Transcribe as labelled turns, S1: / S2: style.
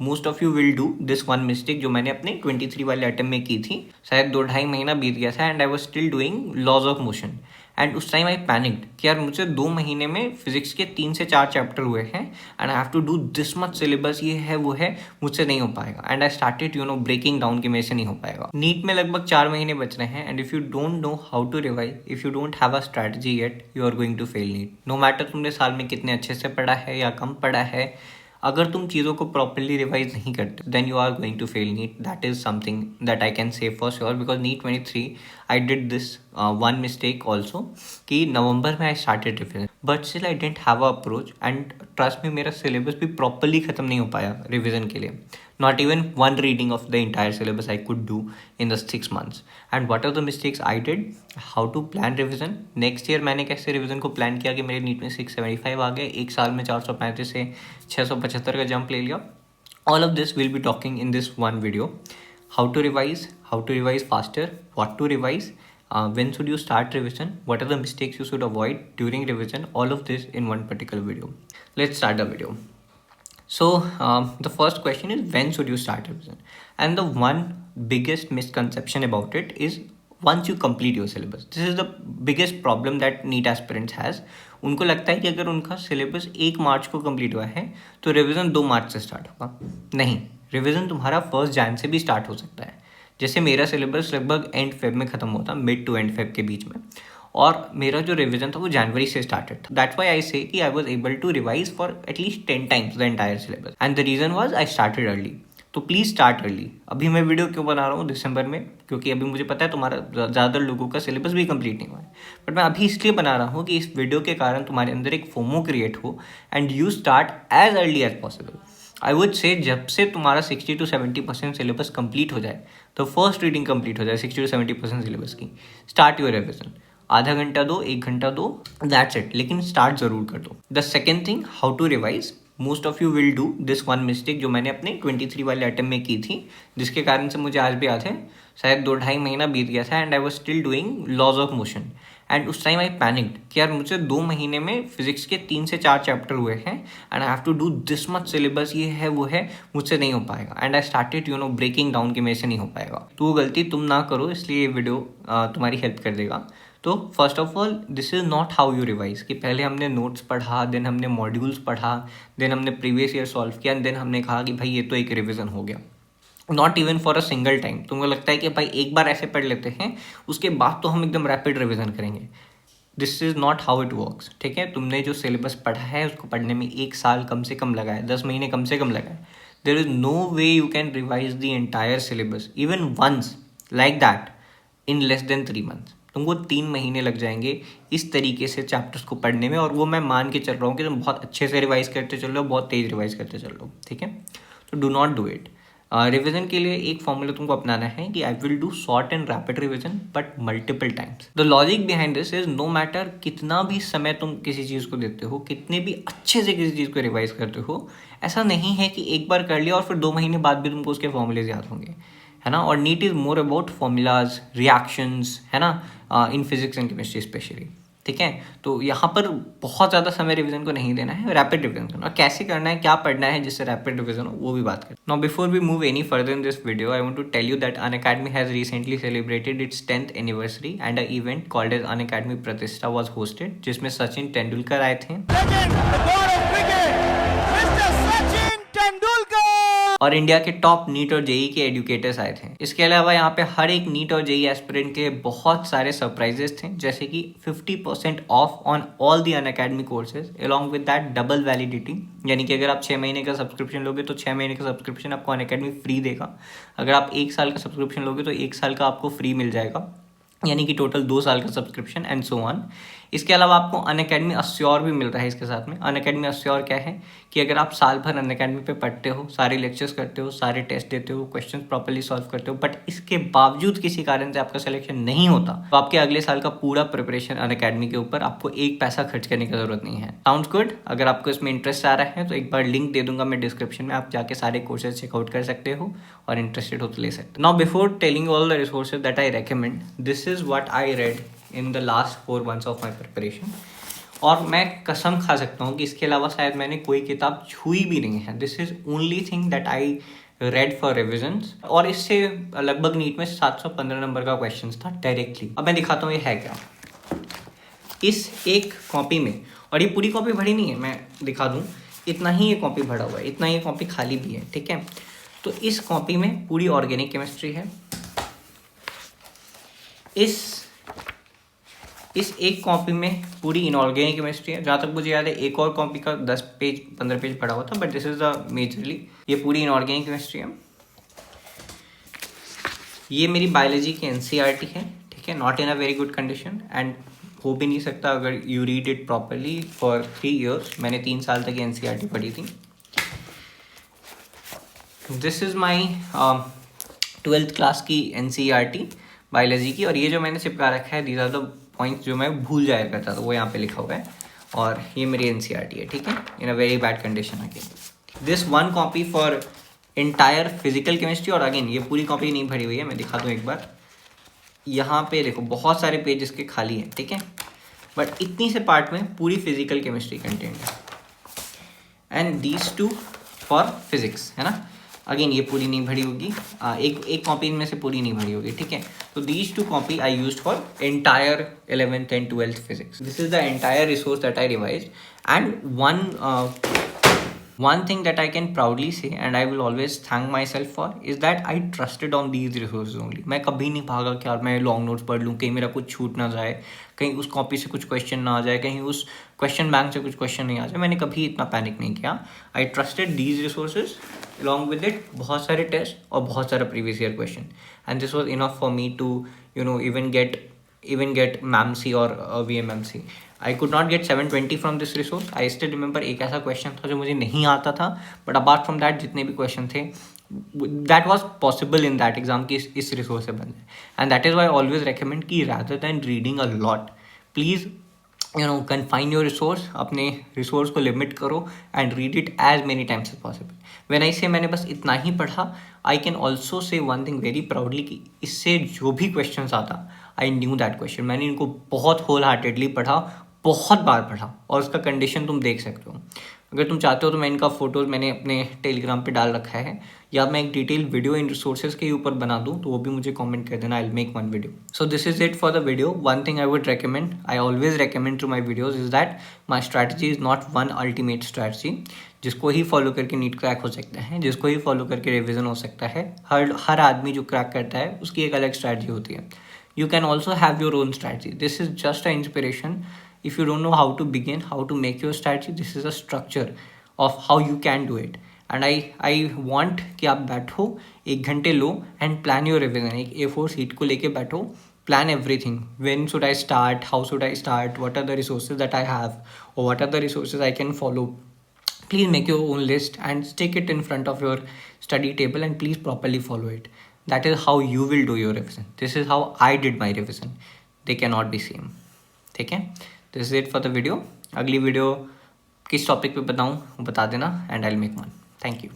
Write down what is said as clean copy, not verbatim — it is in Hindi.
S1: Most of you will do this one mistake जो मैंने अपने 23 वाले अटेम्प्ट में की थी। शायद 2-2.5 महीना बीत गया था and I was still doing laws of motion and उस टाइम आई पैनिक्ड कि यार मुझे 2 महीने में फिजिक्स के 3 से 4 चैप्टर हुए हैं and I have to do this much syllabus, ये है वो है, मुझसे नहीं हो पाएगा। And I started breaking down कि मेरे से नहीं हो पाएगा। नीट में लगभग 4 महीने बच रहे हैं and if you don't know how to revise, if you don't have a strategy yet, you are going to fail NEET. No matter तुमने साल में कितने अच्छे से पढ़ा है या कम पढ़ा है, अगर तुम चीज़ों को प्रॉपरली रिवाइज नहीं करते then you are going to fail NEET. That is something that I can say for sure because NEET 23 I did this one mistake also कि नवंबर में I started revision but still I didn't have a approach and trust में मेरा सिलेबस भी प्रॉपरली खत्म नहीं हो पाया रिविजन के लिए। Not even one reading of the entire syllabus I could do in the 6 months. And what are the mistakes I did? How to plan revision? Next year मैंने कैसे रिविजन को प्लान किया कि मेरे नीट में 675 आ गए, एक साल में 435 से 675 का जंप ले लिया। All of this we'll be talking in this one video. How to revise faster, what to revise, when should you start revision, what are the mistakes you should avoid during revision, all of this in one particular video. Let's start the video. So the first question is when should you start revision? And the one biggest misconception about it is once you complete your syllabus. This is the biggest problem that NEET aspirants has. उनको लगता है कि अगर उनका सिलेबस 1 मार्च को कंप्लीट हुआ है तो रिवीजन 2 मार्च से स्टार्ट होगा। नहीं, रिवीजन तुम्हारा 1 जैन से भी स्टार्ट हो सकता है। जैसे मेरा सिलेबस लगभग एंड फेब में ख़त्म होता, मिड टू एंड फेब के बीच में, और मेरा जो रिवीजन था वो जनवरी से स्टार्टेड था। दैट्स व्हाई आई से कि I was able to revise for at least 10 times the entire syllabus and the reason was I started early. तो प्लीज़ स्टार्ट अर्ली। अभी मैं वीडियो क्यों बना रहा हूँ दिसंबर में, क्योंकि अभी मुझे पता है तुम्हारा ज़्यादातर लोगों का सिलेबस भी कंप्लीट नहीं हुआ है, बट मैं अभी इसलिए बना रहा हूँ कि इस वीडियो के कारण तुम्हारे अंदर एक फोमो क्रिएट हो and you start as early as possible. I would say जब से तुम्हारा 60 to 70% सिलेबस कंप्लीट हो जाए, तो फर्स्ट रीडिंग कंप्लीट हो जाए 60 to 70% सिलेबस की, स्टार्ट योर रिविजन। आधा घंटा दो, 1 घंटा दो, दैट्स इट, लेकिन स्टार्ट जरूर कर दो। The second thing, how to revise. Most of you will do this one mistake जो मैंने अपने 23 वाले अटेम्प्ट में की थी, जिसके कारण से मुझे आज भी याद है, शायद 2-2.5 महीना बीत गया था and I was still doing laws of motion and उस टाइम आई पैनिक्ड कि यार मुझे 2 महीने में फिजिक्स के 3 से 4 चैप्टर हुए हैं and I have to do this much syllabus, ये है वो है, मुझसे नहीं हो पाएगा। And I started breaking down कि मेरे से नहीं हो पाएगा। तो वो गलती तुम ना करो, इसलिए ये वीडियो तुम्हारी हेल्प कर देगा। तो first of all this is not how you revise कि पहले हमने नोट्स पढ़ा, देन हमने मॉड्यूल्स पढ़ा, देन हमने प्रीवियस ईयर सॉल्व किया एंड देन हमने कहा कि भाई ये तो एक रिविजन हो गया। Not even for a single time. तुमको लगता है कि भाई एक बार ऐसे पढ़ लेते हैं, उसके बाद तो हम एकदम रैपिड रिविजन करेंगे। This is not how it works. ठीक है, तुमने जो सिलेबस पढ़ा है उसको पढ़ने में 1 साल कम से कम लगा है, 10 महीने कम से कम लगा है। There is no way you can revise the entire syllabus even once like that in less than 3 months. तुमको 3 महीने लग जाएंगे इस तरीके से चैप्टर्स को पढ़ने में, और वो मैं मान के चल रहा हूँ कि तुम बहुत अच्छे से रिवाइज करते चल रहे हो, बहुत तेज रिवाइज करते चल रहे हो। ठीक है, तो do not do it. Revision के लिए एक फॉर्मूला तुमको अपनाना है कि I will do short and rapid revision but multiple times. The logic behind this is no matter कितना भी समय तुम किसी चीज़ को देते हो, कितने भी अच्छे से किसी चीज़ को रिवाइज करते हो, ऐसा नहीं है कि एक बार कर लिया और फिर 2 महीने बाद भी तुमको उसके फॉर्मूलेज याद होंगे, है ना। और NEET is more about formulas, reactions, है ना, in physics and chemistry specially. ठीक है, तो यहाँ पर बहुत ज़्यादा समय रिवीजन को नहीं देना है, रैपिड रिवीजन करना। और कैसे करना है, क्या पढ़ना है जिससे रैपिड रिवीजन हो, वो भी बात करें। Now before we move any further in this video, I want to tell you that Unacademy has recently celebrated its 10th anniversary and a event called as Unacademy Pratishtha was hosted, जिसमें सचिन तेंदुलकर आए थे और इंडिया के टॉप नीट और जेई के एजुकेटर्स आए थे। इसके अलावा यहाँ पे हर एक नीट और जेई एस्पिरेंट के बहुत सारे सरप्राइजेस थे, जैसे कि 50% of on all the Unacademy courses along with that double validity, यानी कि अगर आप 6 महीने का सब्सक्रिप्शन लोगे तो 6 महीने का सब्सक्रिप्शन आपको अनअकैडमी फ्री देगा। अगर आप 1 साल का सब्सक्रिप्शन लोगे तो 1 साल का आपको फ्री मिल जाएगा, यानी कि टोटल 2 साल का सब्सक्रिप्शन एंड सो ऑन। इसके अलावा आपको अनअकैडमी अस्योर भी मिल रहा है इसके साथ में। अनअकैडमी अस्योर क्या है कि अगर आप साल भर अनअकैडमी पे पढ़ते हो, सारे लेक्चर्स करते हो, सारे टेस्ट देते हो, क्वेश्चंस प्रॉपर्ली सॉल्व करते हो, बट इसके बावजूद किसी कारण से आपका सिलेक्शन नहीं होता, तो आपके अगले साल का पूरा प्रिपरेशन अनअकैडमी के ऊपर, आपको 1 पैसा खर्च करने की जरूरत नहीं है। Sounds good? अगर आपको इसमें इंटरेस्ट आ रहा है तो एक बार लिंक दे दूंगा मैं डिस्क्रिप्शन में, आप जाके सारे कोर्सेज चेकआउट कर सकते हो और इंटरेस्टेड हो तो ले सकते हो। Now before telling all the resources that I recommend, this is what I read in the last 4 months of my preparation. और मैं कसम खा सकता हूँ कि इसके अलावा शायद मैंने कोई किताब छुई भी नहीं है. This is only thing that I read for revisions. और इससे लगभग नीट में 715 नंबर का क्वेश्चन था डायरेक्टली. अब मैं दिखाता हूँ ये है क्या. इस एक कॉपी में, और ये पूरी कॉपी भरी नहीं है, मैं दिखा दूँ, इतना ही ये कॉपी भरा हुआ है, इतना ये कॉपी खाली भी है. ठीक है, तो इस कॉपी में पूरी ऑर्गेनिक केमिस्ट्री है. इस एक कॉपी में पूरी इनऑर्गेनिक केमिस्ट्री है. जहाँ तक मुझे याद है एक और कॉपी का 10 पेज 15 पेज पढ़ा हुआ था, but this is the majorly ये पूरी इनऑर्गेनिक केमिस्ट्री है. ये मेरी बायोलॉजी की एनसीईआरटी है. ठीक है, not in a very good condition and हो भी नहीं सकता अगर you read it properly for 3 years. मैंने 3 साल तक एनसीईआरटी पढ़ी थी. This is my 12th class की एनसीईआरटी बायोलॉजी की. और ये जो मैंने चिपका रखा है, दीज आर द पॉइंट्स जो मैं भूल जाया करता था, वो यहाँ पे लिखा हुआ है. और ये मेरी एनसीईआरटी है. ठीक है, in a very bad condition again. This one copy for entire physical chemistry. और अगेन ये पूरी कॉपी नहीं भरी हुई है, मैं दिखा दूँ एक बार. यहाँ पे देखो बहुत सारे पेज इसके खाली हैं. ठीक है, बट इतनी से पार्ट में पूरी फिजिकल केमिस्ट्री कंटेंट है. And these two for physics, है ना. अगेन ये पूरी नहीं भरी होगी, एक कॉपी इनमें से पूरी नहीं भरी होगी. ठीक है, तो these two copy I used for entire 11th and 12th physics. This is the entire resource that I revised. And one thing that I can proudly say and I will always thank myself for is that I trusted on these resources only. मैं कभी नहीं भागा कि यार मैं लॉन्ग नोट्स पढ़ लूँ, कहीं मेरा कुछ छूट ना जाए, कहीं उस कॉपी से कुछ क्वेश्चन ना आ जाए, कहीं उस क्वेश्चन बैंक से कुछ क्वेश्चन नहीं आ जाए. मैंने कभी इतना पैनिक नहीं किया. I trusted these resources along with it बहुत सारे टेस्ट और बहुत सारा previous year question. And this was enough for me to even get MAMC or VMMC. I could not get 720 from this resource. I still remember एक ऐसा क्वेश्चन था जो मुझे नहीं आता था, बट अपार्ट फ्रॉम दैट जितने भी क्वेश्चन थे that was possible in that exam की इस रिसोर्स से बन जाए. And that is why always recommend कि rather than reading a lot, please confine your resource. अपने रिसोर्स को लिमिट करो and read it as many times as possible. When I say मैंने बस इतना ही पढ़ा, I can also say one thing very proudly कि इससे जो भी क्वेश्चन आता आई न्यू दैट क्वेश्चन. मैंने इनको बहुत होल हार्टेडली पढ़ा, बहुत बार पढ़ा, और उसका कंडीशन तुम देख सकते हो. अगर तुम चाहते हो तो मैं इनका फोटोज मैंने अपने टेलीग्राम पे डाल रखा है, या मैं एक डिटेल वीडियो इन रिसोर्सेज के ऊपर बना दूँ तो वो भी मुझे कमेंट कर देना. I will make one video. So this is it for the video. One thing I would recommend, I always recommend to my videos is that my strategy is not one ultimate strategy. जिसको ही फॉलो करके नीट क्रैक हो सकता है, जिसको ही फॉलो करके रिविजन हो सकता है, हर आदमी जो क्रैक करता है उसकी एक अलग स्ट्रैटेजी होती है. You can also have your own strategy. This is just an inspiration. If you don't know how to begin, how to make your strategy, this is a structure of how you can do it. And I want कि आप बैठो 1 घंटे लो and plan your revision. एक A4 sheet को लेके बैठो, plan everything. When should I start? How should I start? What are the resources that I have? Or what are the resources I can follow? Please make your own list and stick it in front of your study table and please properly follow it. That is how you will do your revision. This is how I did my revision. They cannot be same. ठीक है, this is it for the video. अगली वीडियो किस टॉपिक पे बताऊँ बता देना and I'll make one. Thank you.